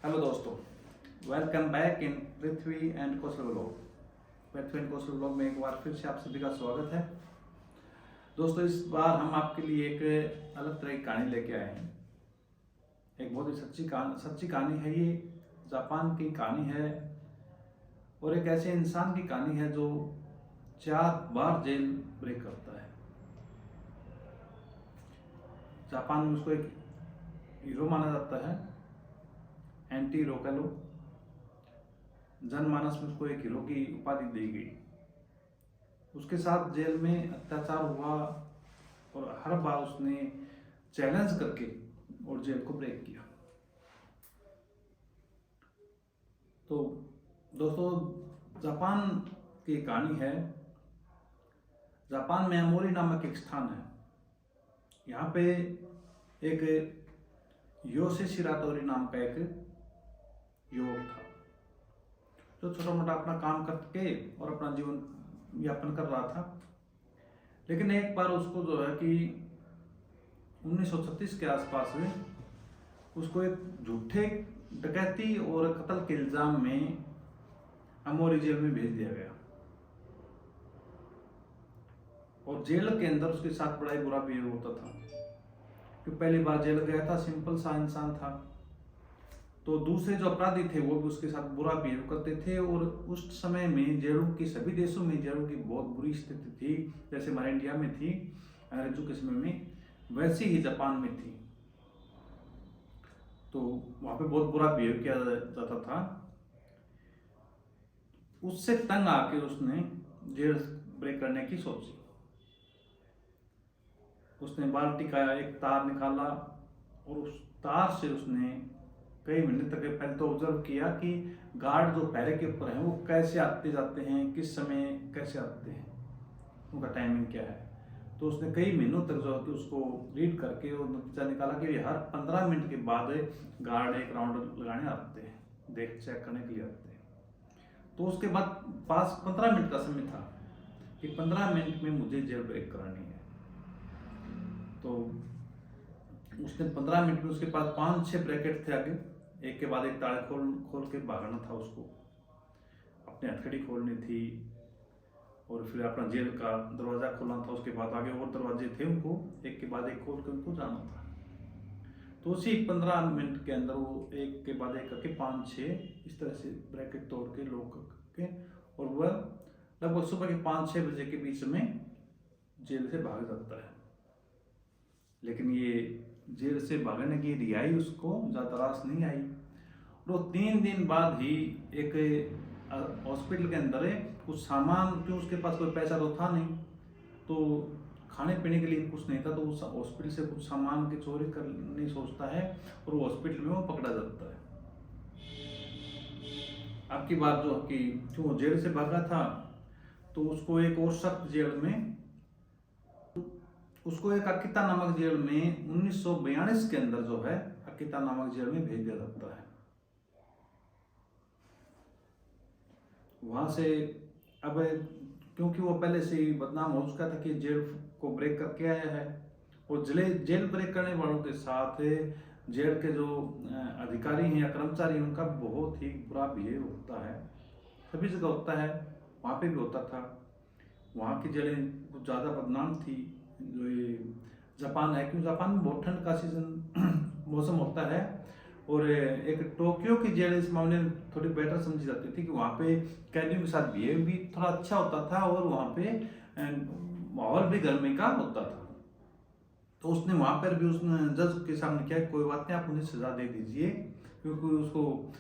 Hello दोस्तों, welcome back in Prithvi and Kaushal blog. Prithvi and Kaushal blog में एक बार फिर से आप सभी का स्वागत है। दोस्तों, इस बार हम आपके लिए एक अलग तरह की कहानी लेके आए हैं। एक बहुत ही सच्ची कहानी है। ये जापान की कहानी है और एक ऐसे इंसान की कहानी है जो 4 बार जेल ब्रेक करता है। जापान में उसको एक हीरो माना जाता है, एंटी हीरो कह लो। जनमानस में उसको एक हीरो की उपाधि दी गई। उसके साथ जेल में अत्याचार हुआ और हर बार उसने चैलेंज करके और जेल को ब्रेक किया। तो दोस्तों, जापान की कहानी है। जापान में अमोरी नामक एक स्थान है। यहाँ पे एक योशी शिरातोरी नाम का एक युवक था जो छोटा मोटा अपना काम करके और अपना जीवन यापन कर रहा था। लेकिन एक बार उसको जो है कि 1936 के आसपास में उसको एक झूठे डकैती और कत्ल के इल्जाम में अमोरी जेल में भेज दिया गया। और जेल के अंदर उसके साथ बड़ा ही बुरा बिहेव होता था। क्योंकि पहली बार जेल गया था, सिंपल सा इंसान था, तो दूसरे जो अपराधी थे वो भी उसके साथ बुरा बिहेव करते थे। और उस समय में जेलों की, सभी देशों में जेलों की बहुत बुरी स्थिति थी। जैसे हमारे इंडिया में थी अंग्रेजों के समय में, वैसी ही जापान में थी। तो वहां पे बहुत बुरा बिहेव किया जाता था। उससे तंग आके उसने जेल ब्रेक करने की सोची। उसने बाल्टी का एक तार निकाला और उस तार से उसने कई महीने तक पहले तो ऑब्जर्व किया कि गार्ड जो पैरे के ऊपर हैं वो कैसे आते जाते हैं, किस समय कैसे आते हैं, उनका टाइमिंग क्या है। तो उसने कई महीनों तक जो है कि उसको रीड करके और नतीजा निकाला कि हर 15 मिनट के बाद गार्ड एक राउंड लगाने आते हैं, देख चेक करने के लिए आते हैं। तो उसके बाद पास 15 मिनट का समय था कि 15 मिनट में मुझे जेल ब्रेक करानी है। तो उसने 15 मिनट में, उसके पास 5-6 ब्रैकेट थे आगे, एक के बाद एक ताले खोल के भागना था उसको। अपनी हथकड़ी खोलनी थी और फिर अपना जेल का दरवाज़ा खोलना था। उसके बाद आगे और दरवाजे थे, उनको एक के बाद एक खोल के उनको जाना था। तो उसी 15 मिनट के अंदर वो एक के बाद एक करके 5-6 इस तरह से ब्रैकेट तोड़ के लॉक करके, और वह लगभग सुबह के 5-6 बजे के बीच में जेल से भाग जाता है। लेकिन ये जेल से भागने की रिहाई उसको ज़्यादा रास नहीं आई। और 3 दिन बाद ही एक हॉस्पिटल के अंदर कुछ सामान, क्यों उसके पास कोई पैसा तो था नहीं, तो खाने पीने के लिए कुछ नहीं था, तो उस हॉस्पिटल से कुछ सामान की चोरी करने सोचता है और वो हॉस्पिटल में वो पकड़ा जाता है। आपकी बात जो कि क्यों जेल से भागा था, तो उसको एक और सख्त जेल में, उसको एक अकिता नामक जेल में 1942 के अंदर जो है अकिता नामक जेल में भेज दिया जाता है। वहां से अब क्योंकि वो पहले से ही बदनाम हो चुका था कि जेल को ब्रेक करके आया है, और जेल ब्रेक करने वालों के साथ जेल के जो अधिकारी हैं या कर्मचारी, उनका बहुत ही बुरा बिहेव होता है। सभी जगह होता है, वहाँ पे भी होता था। वहाँ की जेलें कुछ ज़्यादा बदनाम थी। जो ये जापान है, क्योंकि जापान में बहुत ठंड का सीजन मौसम होता है, और एक टोक्यो की जेल इस मामले में थोड़ी बेटर समझी जाती थी कि वहाँ पे कैदियों के साथ बिहेव भी थोड़ा अच्छा होता था और वहाँ पे माहौल भी गर्मी का होता था। तो उसने वहाँ पर भी उसने जज के सामने किया, कोई बात नहीं, आप मुझे सजा दे दीजिए, क्योंकि उसको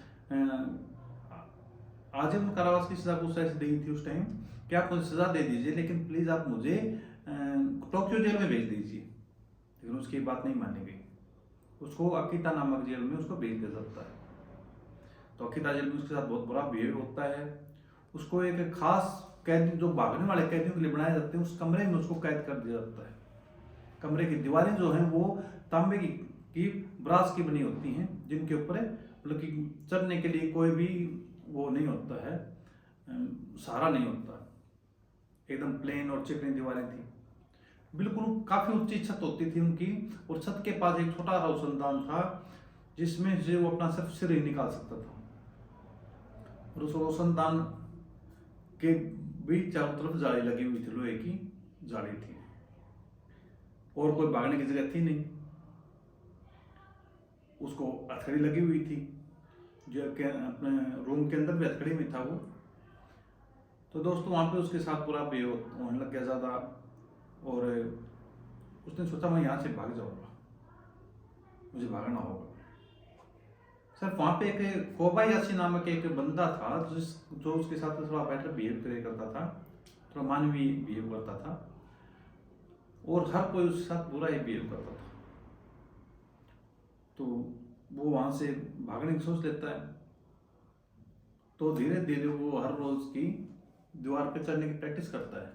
आजीवन कारावास की सजा कुछ ऐसी दी थी उस टाइम कि आप मुझे सजा दे दीजिए, लेकिन प्लीज आप मुझे टोक्यो जेल में भेज दीजिए। लेकिन उसकी बात नहीं मानी गई। उसको अकिता नामक जेल में उसको भेज दिया जाता है। तो अकिता जेल में उसके साथ बहुत बुरा बिहेव होता है। उसको एक खास कैदी, जो भागने वाले कैदियों के लिए बनाए जाते हैं, उस कमरे में उसको कैद कर दिया जाता है। कमरे की दीवारें जो हैं वो तांबे की ब्रास की बनी होती हैं, जिनके ऊपर मतलब कि चढ़ने के लिए कोई भी वो नहीं होता है, सहारा नहीं होता। एकदम प्लेन और चिकनी दीवारें थी, बिल्कुल काफी ऊंची छत होती थी उनकी, और छत के पास एक छोटा सा रोशनदान था जिसमें से वो अपना सिर्फ सिर ही निकाल सकता था। और उस रोशनदान के बीच चारों तरफ जाली लगी हुई थी, लोहे की जाली थी, और कोई भागने की जगह थी नहीं। उसको हथकड़ी लगी हुई थी, जो अपने रूम के अंदर भी हथकड़ी में था वो। तो दोस्तों वहाँ पे उसके साथ पूरा बेहोश होने लग गया ज़्यादा, और उसने सोचा मैं यहाँ से भाग जाऊँगा, मुझे भागना होगा। सर वहाँ पे एक कोबायाशी नामक एक बंदा था जो उसके साथ थोड़ा बेटर बिहेव करे करता था, थोड़ा मानवीय बिहेव करता था, और हर कोई उसके साथ बुरा ही बिहेव करता था। तो वो वहाँ से भागने की सोच लेता है। तो धीरे धीरे वो हर रोज की दीवार पे चढ़ने की प्रैक्टिस करता है।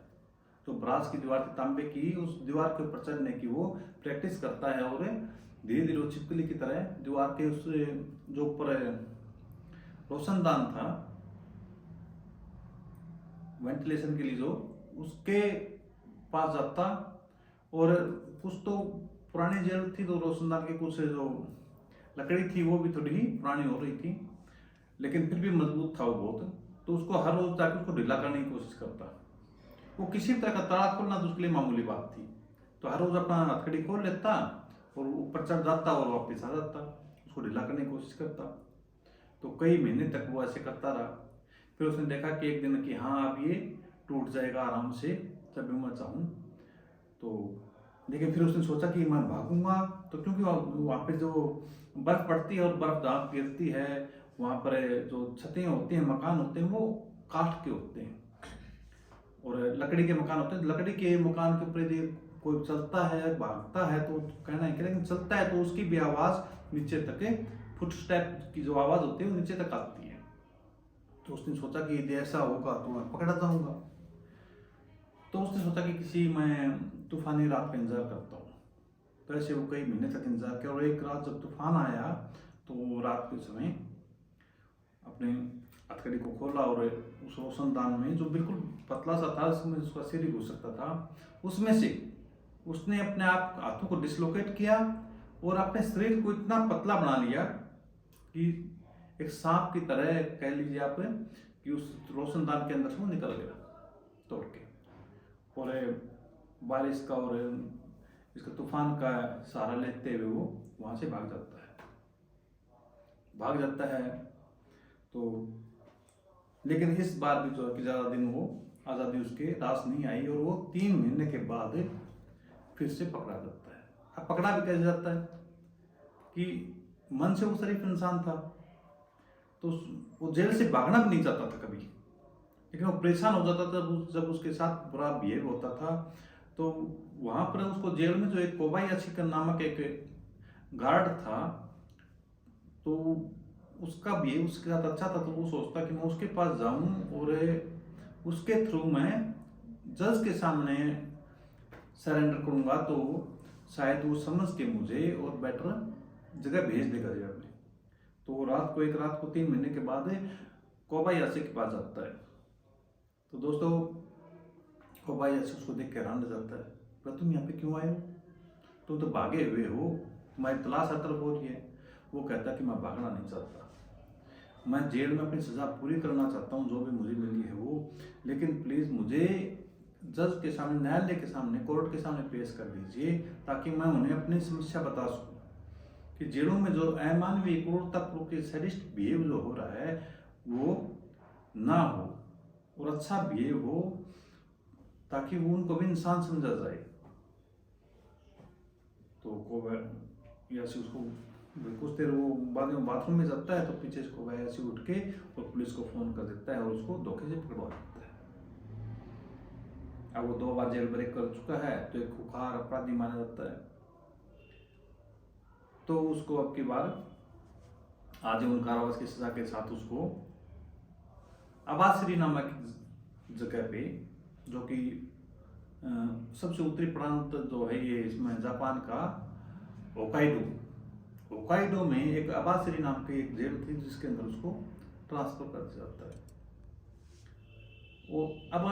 तो ब्रास की दीवार थी, तांबे की, उस दीवार के ऊपर चढ़ने की वो प्रैक्टिस करता है, और धीरे धीरे वो छिपकली की तरह दीवार के उस जो ऊपर रोशनदान था वेंटिलेशन के लिए, जो उसके पास जाता। और कुछ तो पुरानी जेल थी, तो रोशनदान के कुछ जो लकड़ी थी वो भी थोड़ी ही पुरानी हो रही थी, लेकिन फिर भी मजबूत था वो बहुत। तो उसको हर रोज जाकर उसको ढीला करने की कोशिश करता। वो किसी तरह का ताला खोलना तो उसके लिए मामूली बात थी। तो हर रोज अपना हथकड़ी खोल लेता और ऊपर चढ़ जाता और वापस आ जाता, उसको ढीला करने की कोशिश करता। तो कई महीने तक वो ऐसे करता रहा। फिर उसने देखा कि एक दिन कि हाँ अब ये टूट जाएगा आराम से जब भी मैं चाहूँ। तो लेकिन फिर उसने सोचा कि मैं भागूंगा, तो क्योंकि वहाँ पे जो बर्फ पड़ती है और बर्फ दाग गिरती है, वहाँ पर जो छतें होती हैं, मकान होते हैं, वो काठ के होते हैं और लकड़ी के मकान होते हैं। लकड़ी के मकान के ऊपर यदि कोई चलता है भागता है तो कहना है कि, लेकिन चलता है तो उसकी भी आवाज़ नीचे तक, फुट स्टेप की जो आवाज़ होती है वो नीचे तक आती है। तो उसने सोचा कि यदि ऐसा होगा तो मैं पकड़ा जाऊंगा। तो उसने सोचा कि किसी मैं तूफानी रात का इंतजार करता हूँ। तो ऐसे वो कई महीने तक इंतजार किया, और एक रात जब तूफान आया तो रात के समय अपने हथकड़ी को खोला और उस रोशनदान में जो बिल्कुल पतला सा था, उसमें उसका सिर ही घुस सकता था, उसमें से उसने अपने आप हाथों को डिसलोकेट किया और अपने शरीर को इतना पतला बना लिया कि एक सांप की तरह कह लीजिए आप, कि उस रोशनदान के अंदर से वो निकल गया तोड़ के। और बारिश का और इसका तूफान का सहारा लेते हुए वो वहाँ से भाग जाता है। तो लेकिन इस बार भी जो है कि ज़्यादा दिन वो आज़ादी उसके रास नहीं आई, और वो 3 महीने के बाद फिर से पकड़ा जाता है। अब पकड़ा भी कैसे जाता है कि मन से वो शरीफ इंसान था, तो वो जेल से भागना भी नहीं चाहता था कभी, लेकिन वो परेशान हो जाता था जब उसके साथ बुरा बिहेव होता था। तो वहाँ पर उसको जेल में जो एक कोबायाशी नामक एक गार्ड था, तो उसका बिहेव उसके साथ अच्छा था। तो वो सोचता कि मैं उसके पास जाऊं और उसके थ्रू मैं जज के सामने सरेंडर करूंगा, तो शायद वो समझ के मुझे और बेटर जगह भेज देगा जेल में। तो एक रात को 3 महीने के बाद कोबायाशी के पास जाता है। तो दोस्तों कोबायाशी उसको देख के हैरान रह जाता है, पर तुम यहाँ पे क्यों आए हो? तुम तो भागे हुए हो, तुम्हारी तलाश हर तरफ हो रही है। वो कहता कि मैं भागना नहीं चाहता, मैं जेल में अपनी सज़ा पूरी करना चाहता हूँ जो भी मुझे मिली है वो, लेकिन प्लीज़ मुझे जज के सामने, न्यायालय के सामने, कोर्ट के सामने पेश कर दीजिए, ताकि मैं उन्हें अपनी समस्या बता सकूँ कि जेलों में जो अमानवीय क्रूरतापूर्वक के सैडिस्ट बिहेव जो हो रहा है वो ना हो और अच्छा बिहेव हो, ताकि वो उनको भी इंसान समझा जाए। तो कोबायाशी उसको कुछ देर वो बाद में बाथरूम में जाता है, तो पीछे से कोबायाशी उठ के और पुलिस को फोन कर देता है और उसको धोखे से पकड़वा देता है। अब वो 2 बार जेल ब्रेक कर चुका है, तो एक खुखार अपराधी माना जाता है। तो उसको अब की बार आजीवन कारावास की सजा के साथ उसको अबासिरी नामक जगह पे, जो कि सबसे उत्तरी प्रांत जो है ये इसमें जापान का होकाइडो में एक अबासिरी नाम की एक जेल थी, जिसके अंदर उसको ट्रांसफर कर दिया जाता है। वो अब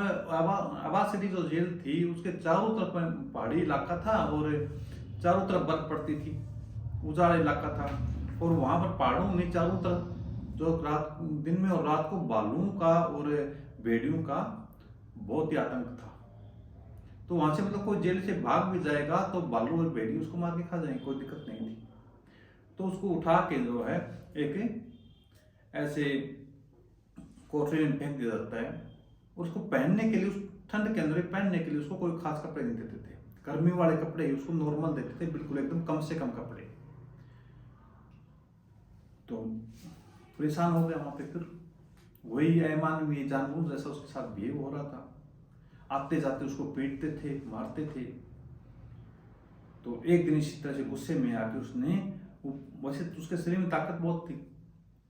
अबासिरी जो जेल थी उसके चारों तरफ पहाड़ी इलाका था और चारों तरफ बर्फ पड़ती थी, उजाड़ इलाका था। और वहाँ पर पहाड़ों में चारों तरफ जो रात दिन में और रात को भालुओं का और भेड़ियों का बहुत ही आतंक था। तो वहां से मतलब कोई जेल से भाग भी जाएगा तो भालू और भेड़ी उसको मार के खा जाएंगे, कोई दिक्कत नहीं थी। तो उसको उठा के जो है एक ऐसे कोठरी में फेंक दिया जाता है। उसको पहनने के लिए, उस ठंड के अंदर पहनने के लिए उसको कोई खास कपड़े नहीं देते थे, गर्मी वाले कपड़े ही उसको नॉर्मल देते थे, बिल्कुल एकदम कम से कम कपड़े। तो परेशान हो गया वहां पे। फिर वही अमानवीय जानवर जैसा उसके साथ बिहेव हो रहा था, आते जाते उसको पीटते थे, मारते थे। तो एक दिन इसी तरह से गुस्से में आके उसने, वैसे तो उसके शरीर में ताकत बहुत थी,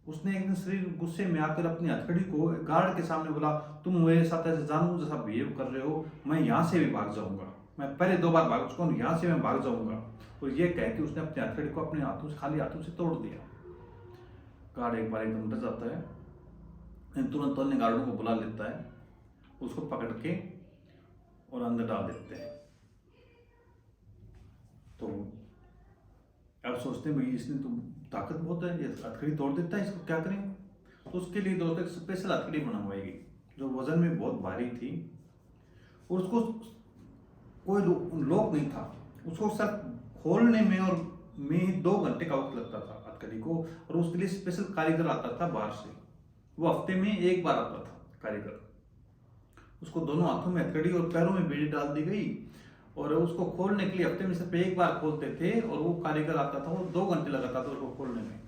उसने एक दिन शरीर गुस्से में आकर अपनी हथकड़ी को गार्ड के सामने बोला, तुम मेरे साथ ऐसे जानवर जैसा बिहेव कर रहे हो, मैं यहाँ से भी भाग जाऊंगा। मैं पहले 2 बार भाग चुका हूँ, यहाँ से मैं भाग जाऊंगा। और ये कह के उसने अपनी हथकड़ी को अपने हाथों से, खाली हाथों से तोड़ दिया। गार्ड एक बार एकदम डर जाता है, तुरंत अन्य गार्डों को बुला लेता है, उसको पकड़ के और अंदर डाल देते हैं। तो अब सोचते हैं भाई इसने तो ताकत बहुत है, ये हथकड़ी तोड़ देता है, इसको क्या करें। तो उसके लिए दोस्तों एक स्पेशल हथकड़ी बनवाएगी जो वजन में बहुत भारी थी, और उसको कोई लोक नहीं था, उसको सिर्फ खोलने में और में ही 2 घंटे का वक्त लगता था हथकड़ी को। और उसके लिए स्पेशल कारीगर आता था बाहर से, वो हफ्ते में 1 बार आता था कारीगर। उसको दोनों हाथों में हथकड़ी और पैरों में बेड़ी डाल दी गई, और उसको खोलने के लिए हफ्ते में सिर्फ 1 बार खोलते थे, और वो कारीगर आता था, वो 2 घंटे लगाता था उसको खोलने में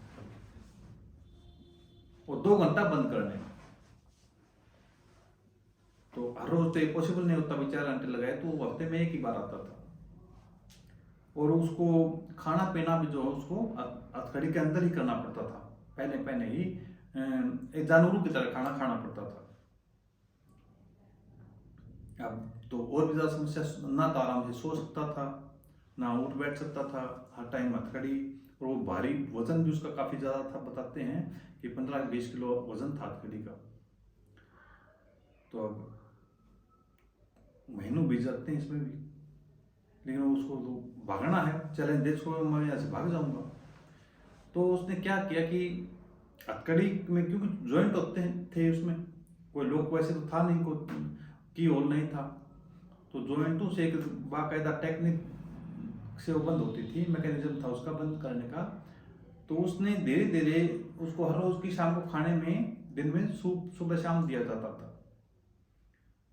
और 2 घंटा बंद करने में। तो हर रोज तो ये पॉसिबल नहीं होता, 4 घंटे लगाए, तो वो हफ्ते में 1 ही बार आता था। और उसको खाना पीना भी जो है उसको हथकड़ी के अंदर ही करना पड़ता था, पहले ही एक जानवरों की तरह खाना खाना पड़ता था। अब तो और भी ज्यादा समस्या, ना तो आराम से सो सकता था, ना उठ बैठ सकता था, हर टाइम हथकड़ी। और वो भारी वजन भी उसका काफी ज्यादा था, बताते हैं कि 15-20 किलो वजन था हथकड़ी का। तो अब महीनों बीत जाते हैं इसमें भी, लेकिन उसको तो भागना है, चैलेंज दे, छोड़ो मैं यहाँ से भाग जाऊंगा। तो उसने क्या किया कि हथकड़ी में, क्योंकि जॉइंट होते थे उसमें, कोई लोग वैसे तो था नहीं, कोई की होल नहीं था, तो जॉइंटों से एक बाकायदा टेक्निक से वो बंद होती थी, मैकेनिज्म था उसका बंद करने का। तो उसने धीरे धीरे उसको हर रोज की शाम को खाने में, दिन में सूप सुबह शाम दिया जाता था।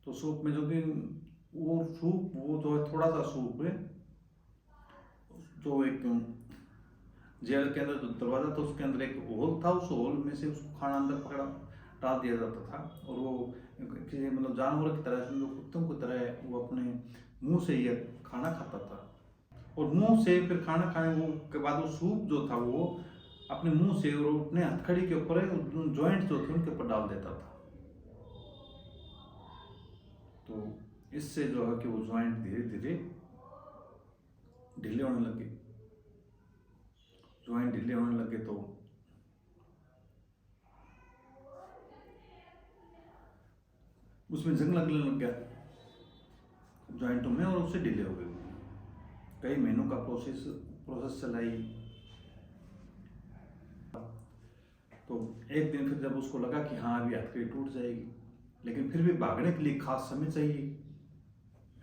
तो सूप में जो भी वो सूप, वो जो है थोड़ा सा सूप है, जो एक जेल के अंदर जो दरवाजा था उसके अंदर एक होल था, उस होल में से उसको खाना अंदर पकड़ा डाल दिया जाता था। और वो किसी मतलब जानवर की तरह, समझो कुत्तों की तरह, वो अपने मुंह से ही खाना खाता था। और मुंह से फिर खाना खाने वो के बाद वो सूप जो था वो अपने मुंह से और अपने हथकड़ी के ऊपर जॉइंट जो थे उनके ऊपर डाल देता था। तो इससे जो है कि वो जॉइंट धीरे धीरे ढीले होने लगे, जॉइंट ढीले होने लगे, तो उसमें जंग लगने लग गया जॉइंटों में, और उससे ढीले हो गए। कई महीनों का प्रोसेस चलाई। तो एक दिन फिर जब उसको लगा कि हाँ अभी हथकड़ी टूट जाएगी, लेकिन फिर भी भागने के लिए खास समय चाहिए,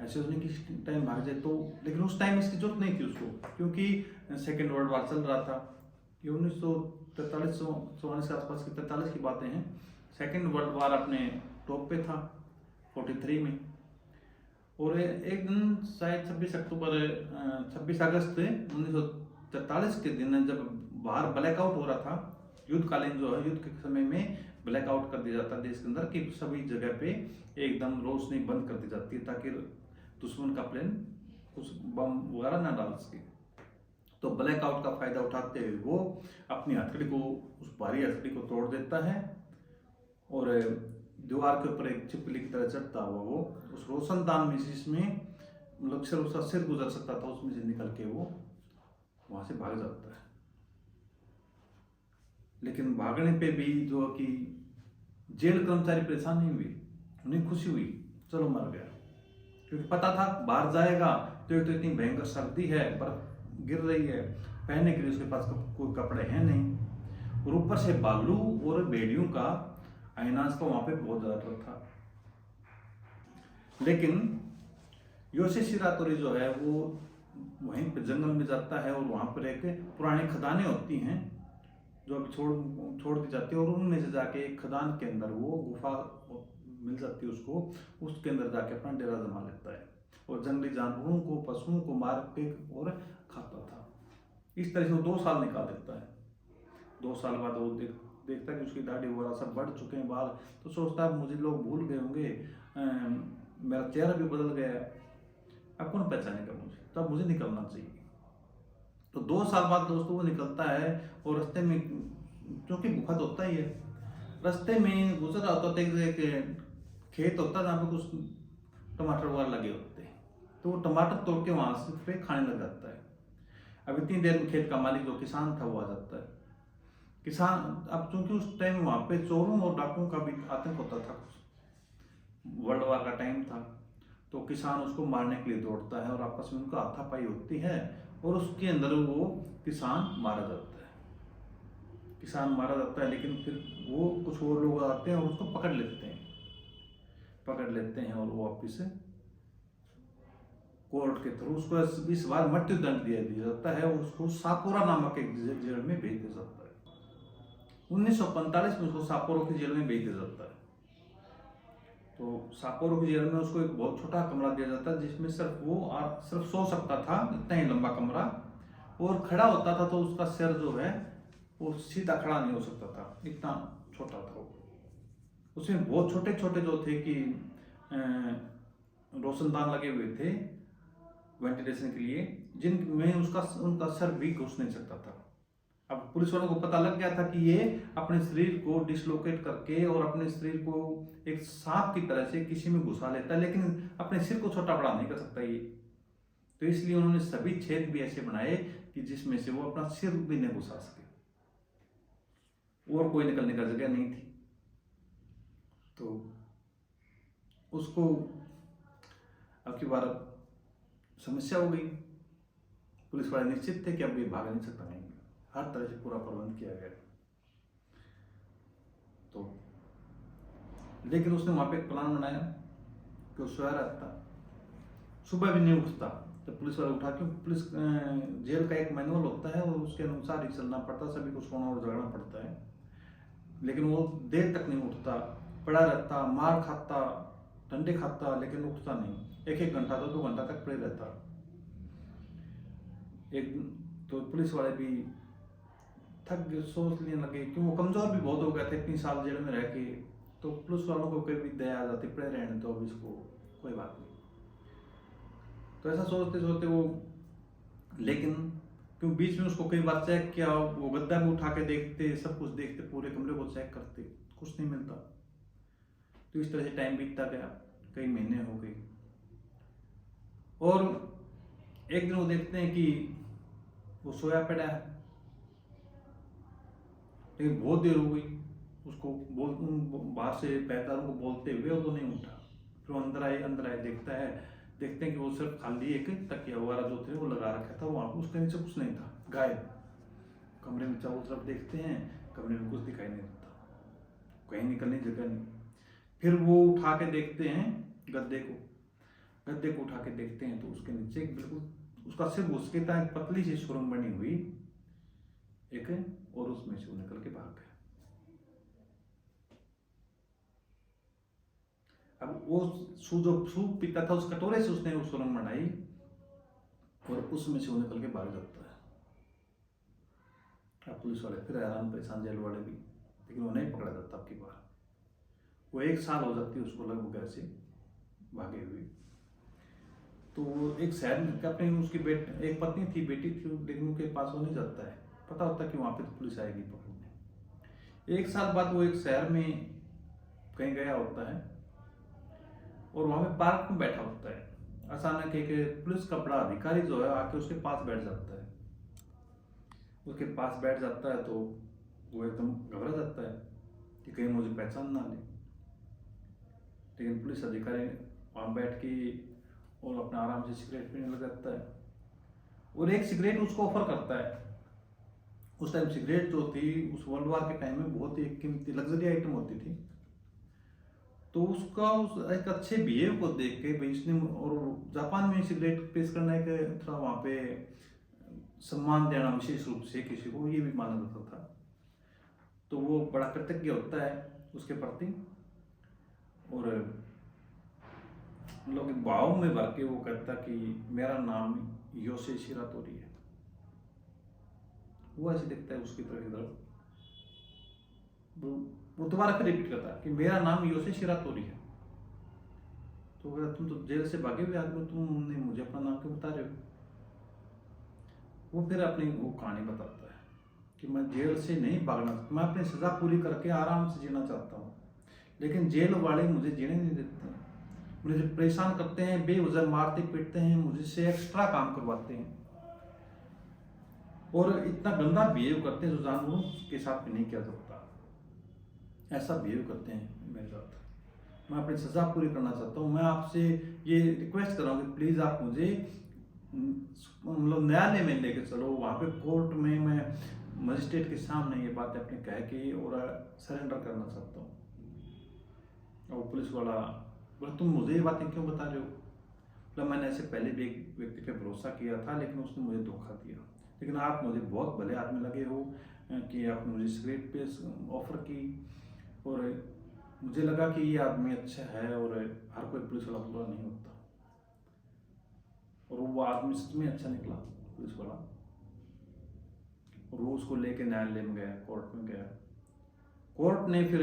ऐसे उसने किस टाइम भाग जाए। तो लेकिन उस टाइम इसकी जरूरत नहीं थी उसको, क्योंकि सेकेंड वर्ल्ड वार चल रहा था, ये 1943-44 के आसपास की 43 की बातें हैं। सेकेंड वर्ल्ड वार अपने टॉप पे था 43 में। और एक दिन शायद 26 अगस्त 1943 के दिन, जब बाहर ब्लैकआउट हो रहा था, युद्धकालीन जो है, युद्ध के समय में ब्लैकआउट कर दिया जाता है देश के अंदर, कि सभी जगह पे एकदम रोशनी बंद कर दी जाती है ताकि दुश्मन का प्लेन कुछ बम वगैरह ना डाल सके। तो ब्लैकआउट का फायदा उठाते हुए वो अपनी हथकड़ी को, उस भारी हथकड़ी को तोड़ देता है, और दीवार के ऊपर एक छिपकली की तरह चढ़ता हुआ वो उस रोशनदान में, जिसमें मतलब सिर्फ उसका सिर गुजर सकता था, उसमें से निकल के वो वहां से भाग जाता है। लेकिन भागने पे भी जो कि जेल कर्मचारी परेशान नहीं हुए, उन्हें खुशी हुई, चलो मर गया, क्योंकि पता था बाहर जाएगा तो एक तो इतनी भयंकर सर्दी है, बर्फ गिर रही है, पहनने के लिए उसके पास कोई कपड़े हैं नहीं, और ऊपर से बालू और बेड़ियों का अविनाश का वहाँ पे बहुत ज़्यादा डर था। लेकिन योशी शिरातोरी जो है वो वहीं पे जंगल में जाता है और वहाँ पर एक पुरानी खदानें होती हैं जो अभी छोड़ दी जाती है, और उनमें से जाके एक खदान के अंदर वो गुफा मिल जाती है उसको, उसके अंदर जाके अपना डेरा जमा लेता है और जंगली जानवरों को, पशुओं को मार के और खाता था। इस तरह से वो 2 साल निकाल देता है। 2 साल बाद वो देखता है कि उसकी दाढ़ी वगैरह सब बढ़ चुके हैं, बाल, तो सोचता है मुझे लोग भूल गए होंगे, मेरा चेहरा भी बदल गया है, अब कौन पहचानेगा मुझे, तो अब मुझे निकलना चाहिए। तो 2 साल बाद दोस्तों वो निकलता है और रास्ते में, क्योंकि गुफा तो होता ही है, रास्ते में गुजर रहा होता है, एक खेत होता है जहाँ पे कुछ टमाटर वगैरह लगे होते हैं, तो वो टमाटर तोड़ के वहाँ से पे खाने लग जाता है। अब इतनी देर में खेत का मालिक जो किसान था वो आ जाता है। किसान, अब चूंकि उस टाइम वहाँ पे चोरों और डाकुओं का भी आतंक होता था, वर्ल्ड वार का टाइम था, तो किसान उसको मारने के लिए दौड़ता है और आपस में उनका हाथापाई होती है और उसके अंदर वो किसान मारा जाता है। किसान मारा जाता है, लेकिन फिर वो कुछ और लोग आते हैं और उसको पकड़ लेते हैं और वो वापिस कोर्ट के थ्रू उसको इस बार मृत्यु दंड दिया जाता है और उसको सापोरा नामक एक जेल में भेज दिया जाता है। 1945 में उसको सापोरो की जेल में भेज दिया जाता है। तो सापोरो की जेल में उसको एक बहुत छोटा कमरा दिया जाता है जिसमें सिर्फ सो सकता था, इतना ही लंबा कमरा, और खड़ा होता था तो उसका सिर जो है वो सीधा खड़ा नहीं हो सकता था, इतना छोटा था वो। उसमें बहुत छोटे छोटे जो थे कि रोशनदान लगे हुए थे वेंटिलेशन के लिए, जिनमें उनका सर भी घुस नहीं सकता था। अब पुलिस वालों को पता लग गया था कि ये अपने शरीर को डिसलोकेट करके और अपने शरीर को एक सांप की तरह से किसी में घुसा लेता है, लेकिन अपने सिर को छोटा बड़ा नहीं कर सकता ये। तो इसलिए उन्होंने सभी छेद भी ऐसे बनाए कि जिसमें से वो अपना सिर भी नहीं घुसा सके, और कोई निकलने का जगह नहीं थी। तो उसको अब की बार समस्या हो गई। पुलिस वाले निश्चित थे कि अब ये भाग नहीं सकता, नहीं, हर तरह से पूरा प्रबंध किया गया। तो लेकिन उसने वहां पे एक प्लान बनाया कि वो सोया रहता, सुबह भी नहीं उठता जब पुलिस वाले उठा, क्योंकि पुलिस जेल का एक मैनुअल होता है और उसके अनुसार ही चलना पड़ता, सभी को सोना और जगना पड़ता है। लेकिन वो देर तक नहीं उठता, पड़ा रहता, मार खाता, डंडे खाता, लेकिन उठता नहीं। 1-1 घंटा 2-2 घंटा तक पड़े रहता। एक तो पुलिस वाले भी थक गए, सोचने लगे कि वो कमजोर भी बहुत हो गए थे इतनी साल जेल में रह के, तो पुलिस वालों को कभी दया आ जाती, पड़े रहने तो अब इसको कोई बात नहीं। तो ऐसा सोचते सोचते वो, लेकिन क्यों बीच में उसको कई बार चेक किया, वो गद्दा में उठा के देखते, सब कुछ देखते, पूरे कमरे को चेक करते, कुछ नहीं मिलता। तो इस तरह से टाइम बीतता गया, कई महीने हो गए, और एक दिन वो देखते हैं कि वो सोया पड़ा है, लेकिन बहुत देर हो गई उसको बाहर से पैदारों को बोलते हुए, वो तो नहीं उठा। फिर अंदर आए देखते हैं कि वो सिर्फ खाली एक तकिया वगैरह जो थे वो लगा रखा था वहाँ पर, उसके नीचे कुछ नहीं था, गायब। कमरे में चारों तरफ देखते हैं, कमरे में कुछ दिखाई नहीं देता, कहीं निकलने जगह नहीं। फिर वो उठा के देखते हैं गद्दे को उठा के देखते हैं तो उसके नीचे बिल्कुल उसका सिर घुस के था, एक पतली सी सुरंग बनी हुई एक, और उसमें से वो निकल के भाग गया। अब वो जो सूप पीता था उस कटोरे से उसने वो सुरंग बनाई और उसमें से वो निकल के भाग जाता है। अब पुलिस वाले फिर हैरान परेशान, जेल वाले भी, लेकिन वो नहीं पकड़ा जाता। अब की बार वो 1 साल हो जाती है उसको लगभग ऐसे भागे हुए। तो एक शहर में अपने उसकी एक पत्नी थी, बेटी थी, लेकिन उनके पास वो नहीं जाता है, पता होता है कि वहाँ पे तो पुलिस आएगी पकड़ने। 1 साल बाद वो एक शहर में कहीं गया होता है और वहाँ पे पार्क में बैठा होता है। अचानक एक पुलिस का बड़ा अधिकारी जो है आके उसके पास बैठ जाता है। उसके पास बैठ जाता है तो वो एकदम घबरा जाता है कि कहीं मुझे पहचान ना ले। लेकिन पुलिस अधिकारी वहाँ बैठ के और अपना आराम से सिगरेट पीने लग जाता है और एक सिगरेट उसको ऑफर करता है। उस टाइम सिगरेट जो थी उस वर्ल्ड वार के टाइम में बहुत ही कीमती लग्जरी आइटम होती थी। तो उसका उस एक अच्छे बिहेव को देख के भाई इसने, और जापान में सिगरेट पेश करना एक थोड़ा वहाँ पे सम्मान देना विशेष रूप से किसी को, ये भी माना जाता था। तो वो बड़ा कृतज्ञ होता है उसके प्रति, और लोग भाव में भर के वो कहता कि मेरा नाम योसे शिरातोरी है। वो ऐसे देखता है उसकी तरफ, वो दोबारा फिर रिपीट करता है कि मेरा नाम योसे शिरातोरी है। तो अगर तुम तो जेल से भागे हुए आदमी, तुमने मुझे अपना नाम क्यों बता रहे हो? वो फिर अपनी वो कहानी बताता है कि मैं जेल से नहीं भागना, मैं अपनी सजा पूरी करके आराम से जीना चाहता हूँ, लेकिन जेल वाले मुझे जीने नहीं देते हैं, मुझे परेशान करते हैं, बेवजह मारते पीटते हैं, मुझसे एक्स्ट्रा काम करवाते हैं, और इतना गंदा बिहेव करते हैं जो जानवरों के साथ भी नहीं किया जाता। ऐसा बिहेव करते हैं मेरे साथ। मैं अपनी सजा पूरी करना चाहता हूँ। मैं आपसे ये रिक्वेस्ट कर रहा हूँ कि प्लीज़ आप मुझे मतलब न्यायालय में लेके चलो, वहाँ पे कोर्ट में मैं मजिस्ट्रेट के सामने ये बातें अपनी कह के और सरेंडर करना चाहता हूँ। और पुलिस वाला बोला तुम मुझे ये बातें क्यों बता रहे हो? मतलब मैंने ऐसे पहले भी एक व्यक्ति पे भरोसा किया था, लेकिन उसने मुझे धोखा दिया, लेकिन आप मुझे बहुत भले आदमी लगे हो कि आपने मुझे सिगरेट पे ऑफर की, और मुझे लगा कि ये आदमी अच्छा है, और हर कोई पुलिस वाला बुरा नहीं होता, और वो आदमी सच में अच्छा निकला पुलिस वाला। और वो उसको लेके न्यायालय में गया, कोर्ट में गया। कोर्ट ने फिर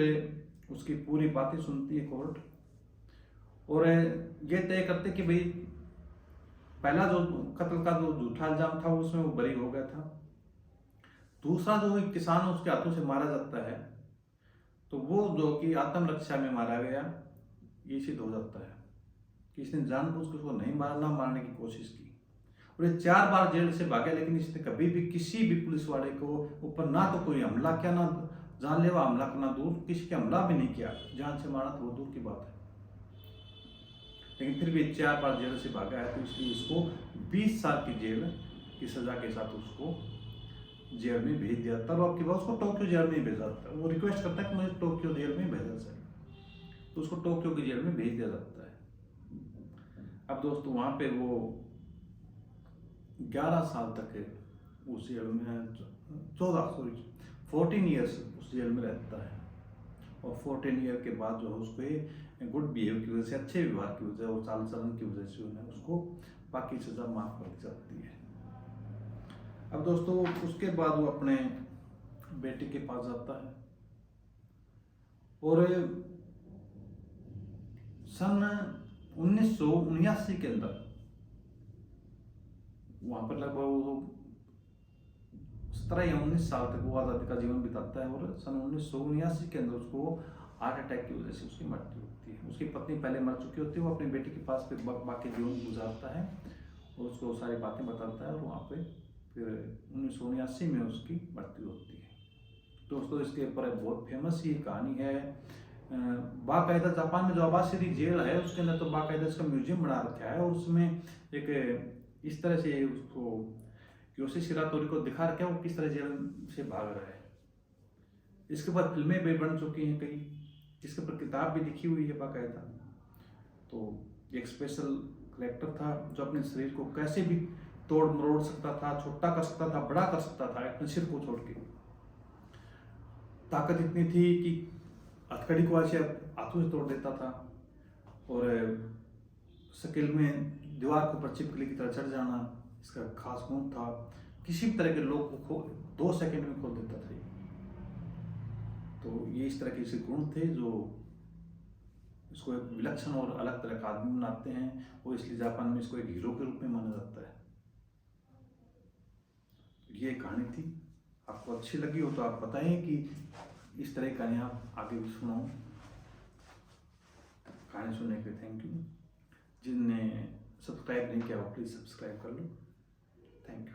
उसकी पूरी बातें सुनती है कोर्ट, और ये तय करते कि भाई पहला जो कत्ल का जो झूठा इल्जाम था उसमें वो बरी हो गया था। दूसरा जो एक किसान उसके हाथों से मारा जाता है, तो वो जो कि आत्मरक्षा में मारा गया, ये सिद्ध हो जाता है कि इसने जानबूझ के उसको नहीं मारना, मारने की कोशिश की। और ये 4 बार जेल से भागा, लेकिन इसने कभी भी किसी भी पुलिस वाले को ऊपर ना तो कोई हमला किया, ना जानलेवा हमला करना दूर, किसी के हमला भी नहीं किया, जान से मारा तो वो दूर की बात है। लेकिन फिर भी 4 बार जेल से भागा है, तो इसलिए उसको 20 साल की जेल की सजा के साथ उसको जेल में भेज दिया था। और आपके बाद उसको टोक्यो जेल में भेजा जाता है। वो रिक्वेस्ट करता है कि मुझे टोक्यो जेल में भेजा जाए, तो उसको टोक्यो की जेल में भेज दिया जाता है। अब दोस्तों वहाँ पे वो 11 साल तक उस जेल में 14 ईयर्स उस जेल में रहता है। और 14 ईयर के बाद जो है उसको गुड बिहेव की वजह से, अच्छे व्यवहार की वजह और चाल चलन की वजह से उन्हें उसको बाकी सजा माफ कर दी जाती है। अब दोस्तों उसके बाद वो अपने बेटे के पास जाता है, और सन 1979 के अंदर वहां पर लगभग 17 या 19 साल तक वो आज़ादी का जीवन बिताता है, और सन 1979 के अंदर उसको हार्ट अटैक की वजह से उसकी मृत्यु होती है। उसकी पत्नी पहले मर चुकी होती है, वो अपने बेटे के पास फिर बाकी जीवन गुजारता है और उसको सारी बातें बताता है, और वहाँ पे फिर 1979 में उसकी मृत्यु होती है। दोस्तों इसके ऊपर बहुत फेमस ये कहानी है। बाकायदा जापान में जो आबासिरी जेल है उसके अंदर तो बाकायदा इसका म्यूजियम बना रखा है, और उसमें एक इस तरह से उसको योसे शिरातोरी को दिखा रखा है वो किस तरह जेल से भाग रहा है। इसके ऊपर फिल्में भी बन चुकी हैं कई, इसके ऊपर किताब भी लिखी हुई है बाकायदा। तो एक स्पेशल करेक्टर था जो अपने शरीर को कैसे भी तोड़ मरोड़ सकता था, छोटा कर सकता था, बड़ा कर सकता था अपने सिर को छोड़ के। ताकत इतनी थी कि हथकड़ी को ऐसे हाथों से तोड़ देता था, और शकील में दीवार के ऊपर चिपकली की तरह चढ़ जाना इसका खास गुण था। किसी भी तरह के लोग को 2 सेकंड में खोल देता था। तो ये इस तरह के ऐसे गुण थे जो इसको एक विलक्षण और अलग तरह का आदमी बनाते हैं, और इसलिए जापान में इसको एक हीरो के रूप में माना जाता है। ये कहानी थी, आपको अच्छी लगी हो तो आप बताएं कि इस तरह की कहानियाँ आप आगे भी सुनाऊं। कहानी सुनने के लिए थैंक यू। जिनने सब्सक्राइब नहीं किया वो प्लीज़ सब्सक्राइब कर लो। Thank you.